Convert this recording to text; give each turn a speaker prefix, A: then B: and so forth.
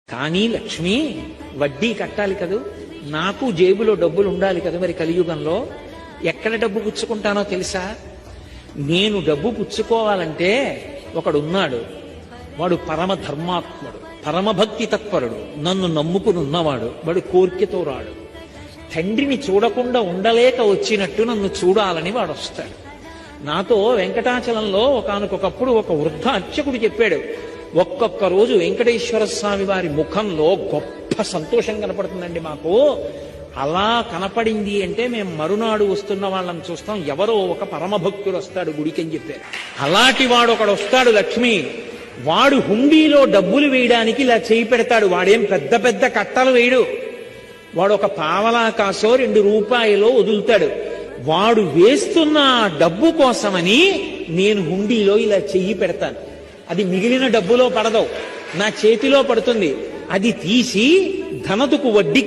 A: కానీ లక్ష్మి వడ్డీ కట్టాలి కదూ, నాకు జేబులో డబ్బులు ఉండాలి కదా. మరి కలియుగంలో ఎక్కడ డబ్బు పుచ్చుకుంటానో తెలుసా? నేను డబ్బు పుచ్చుకోవాలంటే ఒకడున్నాడు, వాడు పరమ ధర్మాత్ముడు, పరమభక్తి తత్పరుడు, నన్ను నమ్ముకుని ఉన్నవాడు. వాడు కోరికతో రాడు, తండ్రిని చూడకుండా ఉండలేక వచ్చినట్టు నన్ను చూడాలని వాడు వస్తాడు. నాతో వెంకటాచలంలో ఒకానొకప్పుడు ఒక వృద్ధ అర్చకుడు చెప్పాడు, ఒక్కొక్క రోజు వెంకటేశ్వర స్వామి వారి ముఖంలో గొప్ప సంతోషం కనపడుతుందండి మాకు. అలా కనపడింది అంటే మేము మరునాడు వస్తున్న వాళ్ళని చూస్తాం, ఎవరో ఒక పరమభక్తుడు వస్తాడు గుడికి అని చెప్పారు. అలాంటి వాడు ఒకడు వస్తాడు లక్ష్మి, వాడు హుండీలో డబ్బులు వేయడానికి ఇలా చేయి పెడతాడు. వాడేం పెద్ద పెద్ద కట్టలు వేయడు, వాడు ఒక పావలా కాసో 2 రూపాయలో వదులుతాడు. వాడు వేస్తున్న డబ్బు కోసమని నేను హుండీలో ఇలా చెయ్యి పెడతాను. అది మిగిలిన డబ్బులో పడదు, నా చేతిలో పడుతుంది. అది తీసి ధనతుకు వడ్డీ